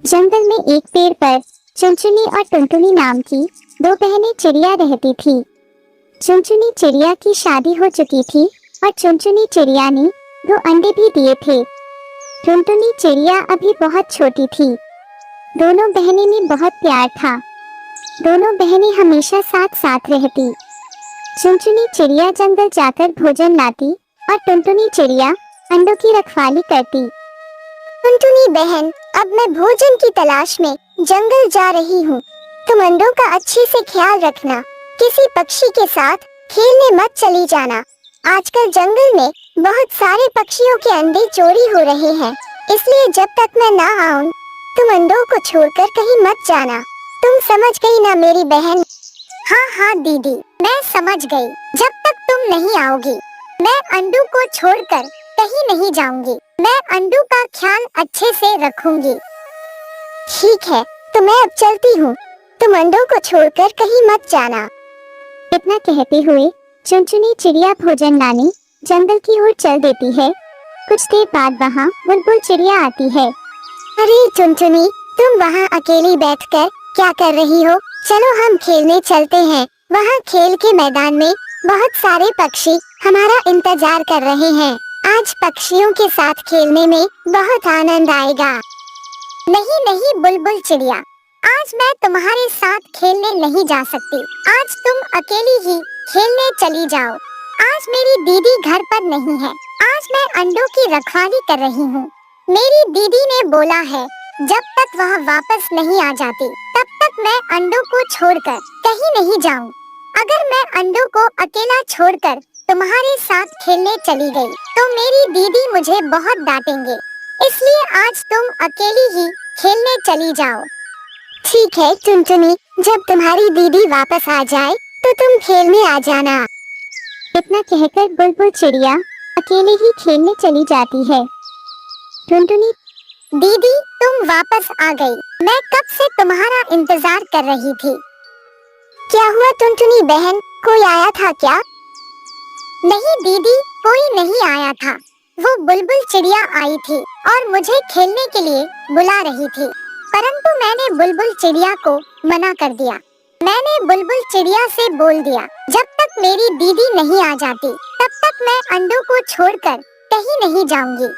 जंगल में एक पेड़ पर चुनचुनी और टुनटुनी नाम की दो बहनें चिड़िया रहती थी। चुनचुनी चिड़िया की शादी हो चुकी थी और चुनचुनी चिड़िया ने दो अंडे भी दिए थे। टुनटुनी चिड़िया अभी बहुत छोटी थी। दोनों बहनें में बहुत प्यार था। दोनों बहनें हमेशा साथ साथ रहती। चुनचुनी चिड़िया जंगल जाकर भोजन लाती और टुनटुनी चिड़िया अंडों की रखवाली करती। टुनटुनी बहन, अब मैं भोजन की तलाश में जंगल जा रही हूँ। तुम अंडों का अच्छे से ख्याल रखना। किसी पक्षी के साथ खेलने मत चली जाना। आजकल जंगल में बहुत सारे पक्षियों के अंडे चोरी हो रहे हैं, इसलिए जब तक मैं ना आऊं, तुम अंडों को छोड़कर कहीं मत जाना। तुम समझ गई ना मेरी बहन? हाँ हाँ दीदी, मैं समझ गई। जब तक तुम नहीं आओगी, मैं अंडों को छोड़कर कहीं नहीं जाऊंगी। मैं अंडों का ख्याल अच्छे से रखूंगी। ठीक है, तो मैं अब चलती हूँ। तुम अंडों को छोड़कर कहीं मत जाना। इतना कहते हुए चुनचुनी चिड़िया भोजन लाने जंगल की ओर चल देती है। कुछ देर बाद वहाँ बुलबुल चिड़िया आती है। अरे चुनचुनी, तुम वहाँ अकेली बैठकर क्या कर रही हो? चलो हम खेलने चलते हैं। वहाँ खेल के मैदान में बहुत सारे पक्षी हमारा इंतजार कर रहे हैं। आज पक्षियों के साथ खेलने में बहुत आनंद आएगा। नहीं नहीं बुलबुल चिड़िया, आज मैं तुम्हारे साथ खेलने नहीं जा सकती। आज तुम अकेली ही खेलने चली जाओ। आज मेरी दीदी घर पर नहीं है। आज मैं अंडों की रखवाली कर रही हूँ। मेरी दीदी ने बोला है, जब तक वह वापस नहीं आ जाती तब तक मैं अंडों को छोड़कर कहीं नहीं जाऊँ। अगर मैं अंडों को अकेला छोड़कर तुम्हारे साथ खेलने चली गई तो मेरी दीदी मुझे बहुत डांटेंगे। इसलिए आज तुम अकेली ही खेलने चली जाओ। ठीक है टुनटुनी, जब तुम्हारी दीदी वापस आ जाए तो तुम खेलने आ जाना। इतना कहकर बुलबुल चिड़िया अकेले ही खेलने चली जाती है। टुनटुनी, दीदी तुम वापस आ गई। मैं कब से तुम्हारा इंतजार कर रही थी। क्या हुआ टुनटुनी बहन, कोई आया था क्या? नहीं दीदी, कोई नहीं आया था। वो बुलबुल चिड़िया आई थी और मुझे खेलने के लिए बुला रही थी, परंतु मैंने बुलबुल चिड़िया को मना कर दिया। मैंने बुलबुल चिड़िया से बोल दिया, जब तक मेरी दीदी नहीं आ जाती तब तक मैं अंडों को छोड़कर कहीं नहीं जाऊंगी।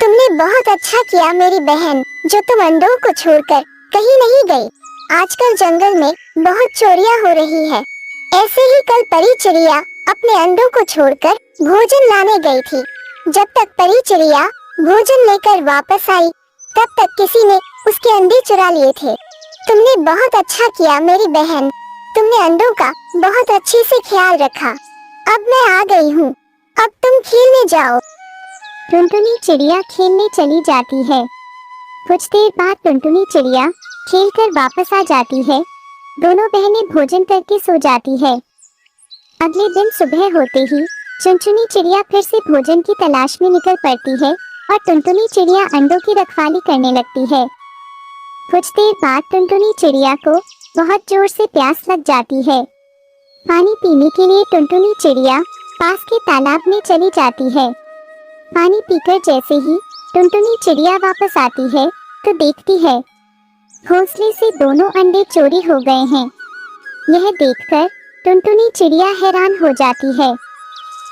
तुमने बहुत अच्छा किया मेरी बहन, जो तुम अंडों को छोड़कर कहीं नहीं गई। आजकल जंगल में बहुत चोरियां हो रही है। ऐसे ही कल परी चिड़िया अपने अंडों को छोड़कर भोजन लाने गई थी। जब तक परी चिड़िया भोजन लेकर वापस आई, तब तक किसी ने उसके अंडे चुरा लिए थे। तुमने बहुत अच्छा किया मेरी बहन, तुमने अंडों का बहुत अच्छे से ख्याल रखा। अब मैं आ गई हूँ, अब तुम खेलने जाओ। टुनटुनी चिड़िया खेलने चली जाती है। कुछ देर बाद टुनटुनी चिड़िया खेलकर वापस आ जाती है। दोनों बहनें भोजन करके सो जाती है। अगले दिन सुबह होते ही चुनचुनी चिड़िया फिर से भोजन की तलाश में निकल पड़ती है और टुनटुनी चिड़िया अंडों की रखवाली करने लगती है। कुछ देर बाद टुनटुनी चिड़िया को बहुत जोर से प्यास लग जाती है। पानी पीने के लिए टुनटुनी चिड़िया पास के तालाब में चली जाती है। पानी पीकर जैसे ही टुनटुनी चिड़िया वापस आती है तो देखती है घोंसले से दोनों अंडे चोरी हो गए हैं। यह देखकर टुनटुनी चिड़िया हैरान हो जाती है।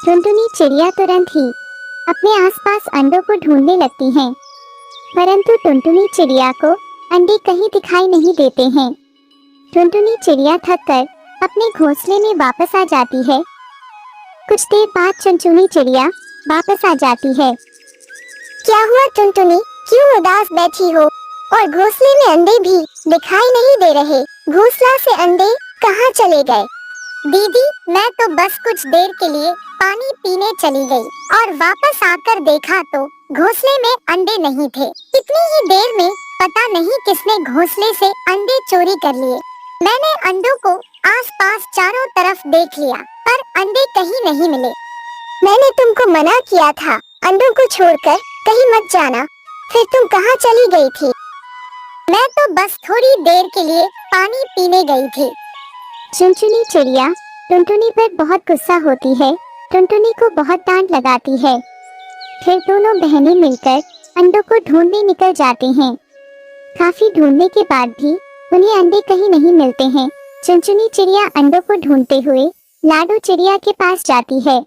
टुनटुनी चिड़िया तुरंत ही अपने आसपास अंडों को ढूंढने लगती हैं, परंतु टुनटुनी चिड़िया को अंडे कहीं दिखाई नहीं देते हैं। टुनटुनी चिड़िया थककर अपने घोंसले में वापस आ जाती है। कुछ देर बाद चुनचुनी चिड़िया वापस आ जाती है। क्या हुआ टुनटुनी, क्यों उदास बैठी हो? और घोंसले में अंडे भी दिखाई नहीं दे रहे। घोंसला से अंडे कहाँ चले गए? दीदी, मैं तो बस कुछ देर के लिए पानी पीने चली गई और वापस आकर देखा तो घोंसले में अंडे नहीं थे। इतनी ही देर में पता नहीं किसने घोंसले से अंडे चोरी कर लिए। मैंने अंडों को आसपास चारों तरफ देख लिया, पर अंडे कहीं नहीं मिले। मैंने तुमको मना किया था अंडों को छोड़कर कहीं मत जाना, फिर तुम कहाँ चली गई थी? मैं तो बस थोड़ी देर के लिए पानी पीने गई थी। चुनचुनी चिड़िया टुनटुनी पर बहुत गुस्सा होती है। टुनटुनी को बहुत डांट लगाती है। फिर दोनों बहनें मिलकर अंडों को ढूंढने निकल जाती हैं। काफी ढूंढने के बाद भी उन्हें अंडे कहीं नहीं मिलते हैं। चुनचुनी चिड़िया अंडों को ढूंढते हुए लाडो चिड़िया के पास जाती है।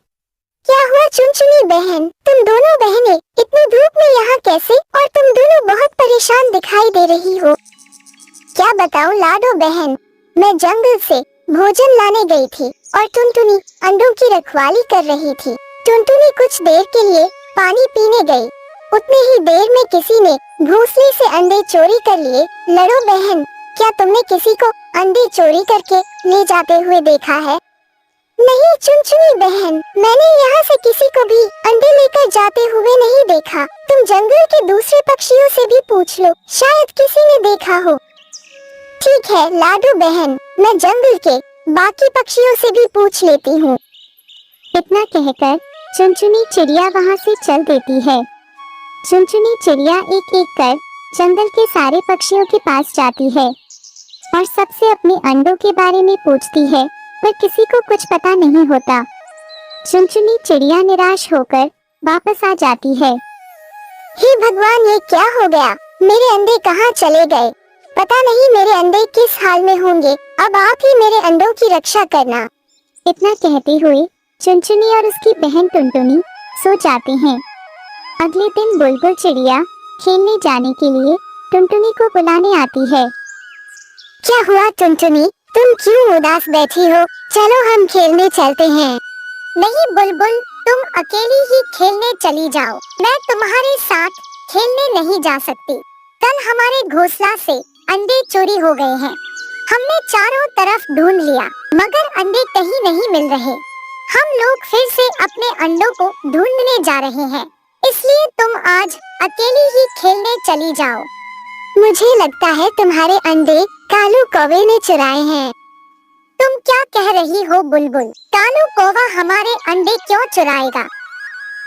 क्या हुआ चुनचुनी बहन, तुम दोनों बहनें इतनी धूप में यहाँ कैसे? और तुम दोनों बहुत परेशान दिखाई दे रही हो। क्या बताऊं लाडो बहन, मैं जंगल से भोजन लाने गई थी और टुनटुनी अंडों की रखवाली कर रही थी। टुनटुनी कुछ देर के लिए पानी पीने गई। उतनी ही देर में किसी ने घोंसले से अंडे चोरी कर लिए। लड़ो बहन, क्या तुमने किसी को अंडे चोरी करके ले जाते हुए देखा है? नहीं चुनचुनी बहन, मैंने यहाँ से किसी को भी अंडे लेकर जाते हुए नहीं देखा। तुम जंगल के दूसरे पक्षियों से भी पूछ लो, शायद किसी ने देखा हो। ठीक है लाडो बहन, मैं जंगल के बाकी पक्षियों से भी पूछ लेती हूँ। इतना कहकर चुनचुनी चिड़िया वहाँ से चल देती है। चुनचुनी चिड़िया एक एक कर जंगल के सारे पक्षियों के पास जाती है और सबसे अपने अंडों के बारे में पूछती है, पर किसी को कुछ पता नहीं होता। चुनचुनी चिड़िया निराश होकर वापस आ जाती है। हे भगवान, ये क्या हो गया? मेरे अंडे कहाँ चले गए? पता नहीं मेरे अंडे किस हाल में होंगे। अब आप ही मेरे अंडों की रक्षा करना। इतना कहते हुए चुनचुनी और उसकी बहन टुनटुनी सो जाते हैं। अगले दिन बुलबुल चिड़िया खेलने जाने के लिए टुनटुनी को बुलाने आती है। क्या हुआ टुनटुनी, तुम क्यों उदास बैठी हो? चलो हम खेलने चलते हैं। नहीं बुलबुल, तुम अकेली ही खेलने चली जाओ। मैं तुम्हारे साथ खेलने नहीं जा सकती। कल हमारे घोंसला से अंडे चोरी हो गए हैं। हमने चारों तरफ ढूंढ लिया मगर अंडे कहीं नहीं मिल रहे। हम लोग फिर से अपने अंडों को ढूंढने जा रहे हैं, इसलिए तुम आज अकेली ही खेलने चली जाओ। मुझे लगता है तुम्हारे अंडे कालू कौवे ने चुराए हैं। तुम क्या कह रही हो बुलबुल? कालू कौवा हमारे अंडे क्यों चुराएगा?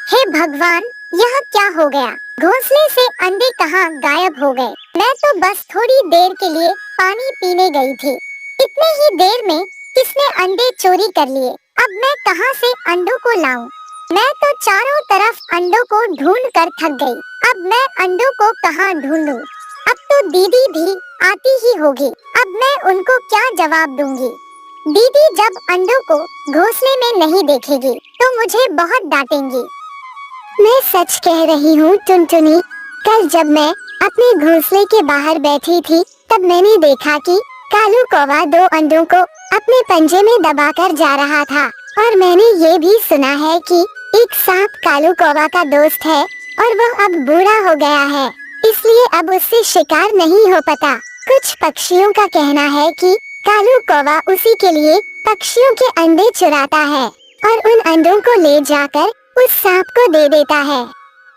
हे भगवान, यह क्या हो गया? घोंसले से अंडे कहाँ गायब हो गए? मैं तो बस थोड़ी देर के लिए पानी पीने गई थी। इतने ही देर में किसने अंडे चोरी कर लिए? अब मैं कहाँ से अंडों को लाऊं? मैं तो चारों तरफ अंडों को ढूंढ कर थक गई। अब मैं अंडों को कहाँ ढूंढूं? अब तो दीदी भी आती ही होगी। अब मैं उनको क्या जवाब दूंगी? दीदी जब अंडों को घोंसले में नहीं देखेगी तो मुझे बहुत डांटेंगी। मैं सच कह रही हूँ टुनटुनी, कल जब मैं अपने घोंसले के बाहर बैठी थी तब मैंने देखा कि कालू कौवा 2 अंडों को अपने पंजे में दबाकर जा रहा था। और मैंने ये भी सुना है कि एक सांप कालू कौवा का दोस्त है और वह अब बूढ़ा हो गया है, इसलिए अब उससे शिकार नहीं हो पाता। कुछ पक्षियों का कहना है कि कालू कौवा उसी के लिए पक्षियों के अंडे चुराता है और उन अंडों को ले जाकर उस सांप को दे देता है।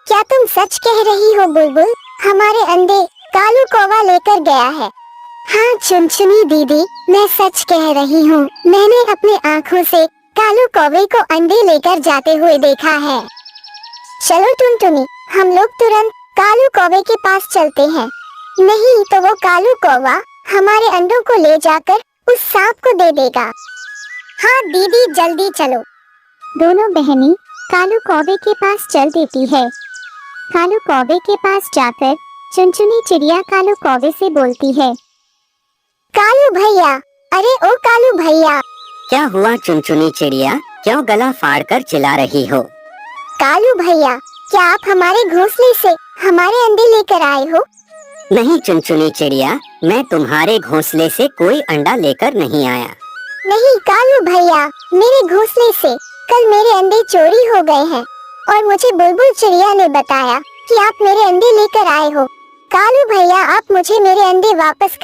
क्या तुम सच कह रही हो बुलबुल? हमारे अंडे कालू कौवा लेकर गया है। हाँ चुनचुनी दीदी, मैं सच कह रही हूँ। मैंने अपनी आँखों से कालू कौवे को अंडे लेकर जाते हुए देखा है। चलो टुनटुनी, हम लोग तुरंत कालू कौवे के पास चलते हैं। नहीं तो वो कालू कौवा हमारे अंडों को ले जाकर उस सांप को दे देगा। हाँ दीदी, जल्दी चलो। दोनों बहनें कालू कौवे के पास चल देती है। कालू कौवे के पास जाकर चुनचुनी चिड़िया कालू कौवे से बोलती है। कालू भैया, अरे ओ कालू भैया। क्या हुआ चुनचुनी चिड़िया, क्यों गला फाड़कर चिल्ला रही हो? कालू भैया, क्या आप हमारे घोंसले से हमारे अंडे लेकर आए हो? नहीं चुनचुनी चिड़िया, मैं तुम्हारे घोंसले से कोई अंडा लेकर नहीं आया। नहीं कालू भैया, मेरे घोंसले से कल मेरे अंडे चोरी हो गए हैं और मुझे बुलबुल चिड़िया ने बताया कि आप मेरे अंडे लेकर आए हो। कालू भैया, आप मुझे मेरे अंडे वापस